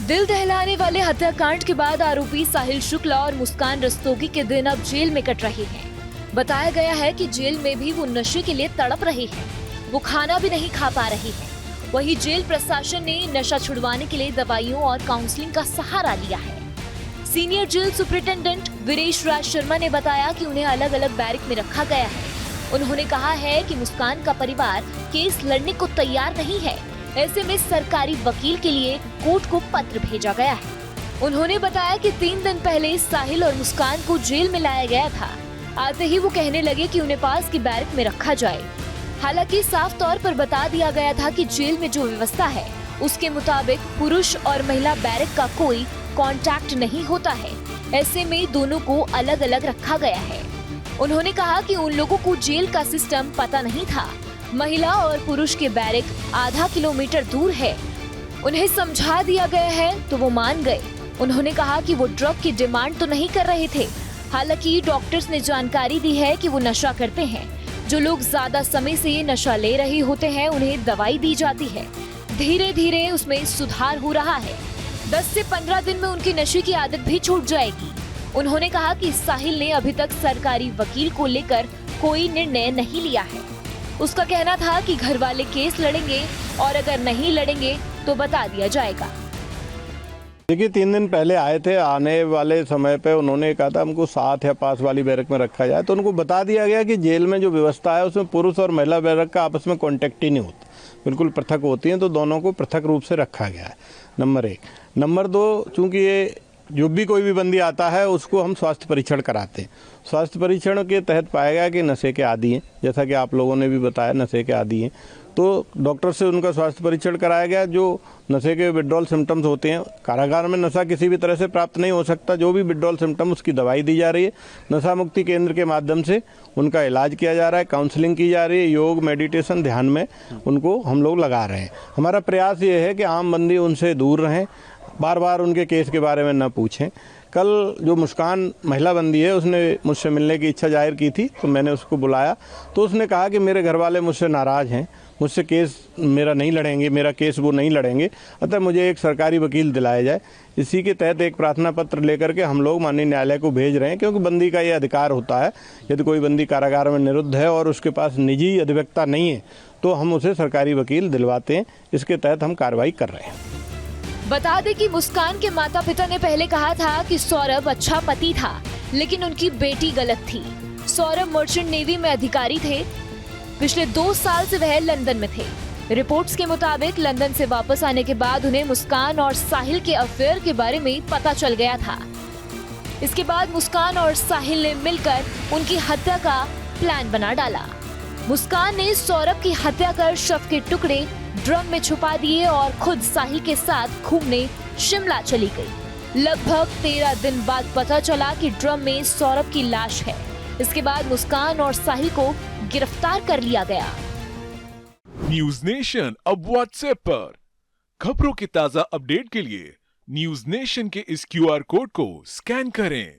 दिल दहलाने वाले हत्याकांड के बाद आरोपी साहिल शुक्ला और मुस्कान रस्तोगी के दिन अब जेल में कट रहे हैं। बताया गया है कि जेल में भी वो नशे के लिए तड़प रहे हैं। वो खाना भी नहीं खा पा रहे हैं। वहीं जेल प्रशासन ने नशा छुड़वाने के लिए दवाइयों और काउंसलिंग का सहारा लिया है। Senior jail superintendent Viresh Raj Sharma ने बताया कि उन्हें अलग अलग बैरक में रखा गया है। उन्होंने कहा है कि मुस्कान का परिवार केस लड़ने को तैयार नहीं है। ऐसे में सरकारी वकील के लिए कोर्ट को पत्र भेजा गया है। उन्होंने बताया कि 3 दिन पहले साहिल और मुस्कान को जेल में लाया गया था। आते ही वो कहने लगे कि उन्हें पास की बैरक में रखा जाए। हालांकि साफ तौर पर बता दिया गया था कि जेल में जो व्यवस्था है उसके मुताबिक पुरुष और महिला बैरक का कोई कांटेक्ट नहीं होता है। ऐसे में दोनों को अलग अलग रखा गया है। उन्होंने कहा कि उन लोगों को जेल का सिस्टम पता नहीं था। महिला और पुरुष के बैरक आधा किलोमीटर दूर है। उन्हें समझा दिया गया है तो वो मान गए। उन्होंने कहा कि वो ड्रग की डिमांड तो नहीं कर रहे थे। हालांकि डॉक्टर्स ने जानकारी दी है कि वो नशा करते हैं। जो लोग ज्यादा समय से ये नशा ले रहे होते हैं उन्हें दवाई दी जाती है। धीरे धीरे उसमें सुधार हो रहा है। 10 से 15 दिन में उनकी नशे की आदत भी छूट जाएगी। उन्होंने कहा कि साहिल ने अभी तक सरकारी वकील को लेकर कोई निर्णय नहीं लिया है। उसका कहना था कि घर वाले केस लड़ेंगे और अगर नहीं लड़ेंगे तो बता दिया जाएगा। देखिए 3 दिन पहले आए थे। आने वाले समय पे उन्होंने कहा था हमको साथ या पास वाली बैरक में रखा जाए, तो उनको बता दिया गया कि जेल में जो व्यवस्था है उसमें पुरुष और महिला बैरक का आपस में कॉन्टेक्ट ही नहीं होता, बिल्कुल पृथक होती हैं, तो दोनों को पृथक रूप से रखा गया है। नंबर 1। नंबर 2, चूँकि ये जो भी कोई भी बंदी आता है उसको हम स्वास्थ्य परीक्षण कराते हैं। स्वास्थ्य परीक्षण के तहत पाया गया कि नशे के आदी हैं, जैसा कि आप लोगों ने भी बताया नशे के आदी हैं, तो डॉक्टर से उनका स्वास्थ्य परीक्षण कराया गया। जो नशे के विड्रॉल सिम्टम्स होते हैं, कारागार में नशा किसी भी तरह से प्राप्त नहीं हो सकता। जो भी विड्रॉल सिम्टम उसकी दवाई दी जा रही है। नशा मुक्ति केंद्र के माध्यम से उनका इलाज किया जा रहा है, काउंसलिंग की जा रही है, योग मेडिटेशन ध्यान में उनको हम लोग लगा रहे हैं। हमारा प्रयास ये है कि आम बंदी उनसे दूर रहें, बार बार उनके केस के बारे में न पूछें। कल जो मुस्कान महिला बंदी है उसने मुझसे मिलने की इच्छा जाहिर की थी, तो मैंने उसको बुलाया, तो उसने कहा कि मेरे घर वाले मुझसे नाराज़ हैं, मुझसे केस मेरा नहीं लड़ेंगे, मेरा केस वो नहीं लड़ेंगे, अतः मुझे एक सरकारी वकील दिलाया जाए। इसी के तहत एक प्रार्थना पत्र लेकर के हम लोग माननीय न्यायालय को भेज रहे हैं, क्योंकि बंदी का ये अधिकार होता है। यदि कोई बंदी कारागार में निरुद्ध है और उसके पास निजी अधिवक्ता नहीं है तो हम उसे सरकारी वकील दिलवाते हैं। इसके तहत हम कार्रवाई कर रहे हैं। बता दें कि मुस्कान के माता पिता ने पहले कहा था कि सौरभ अच्छा पति था, लेकिन उनकी बेटी गलत थी। सौरभ मर्चेंट नेवी में अधिकारी थे। पिछले 2 साल से वह लंदन में थे। रिपोर्ट्स के मुताबिक लंदन से वापस आने के बाद उन्हें मुस्कान और साहिल के अफेयर के बारे में पता चल गया था। इसके बाद मुस्कान और साहिल ने मिलकर उनकी हत्या का प्लान बना डाला। मुस्कान ने सौरभ की हत्या कर शव के टुकड़े ड्रम में छुपा दिए और खुद साहिल के साथ घूमने शिमला चली गई। लगभग 13 दिन बाद पता चला कि ड्रम में सौरभ की लाश है। इसके बाद मुस्कान और साहिल को गिरफ्तार कर लिया गया। न्यूज नेशन अब व्हाट्सएप पर खबरों के ताजा अपडेट के लिए न्यूज नेशन के इस QR कोड को स्कैन करें।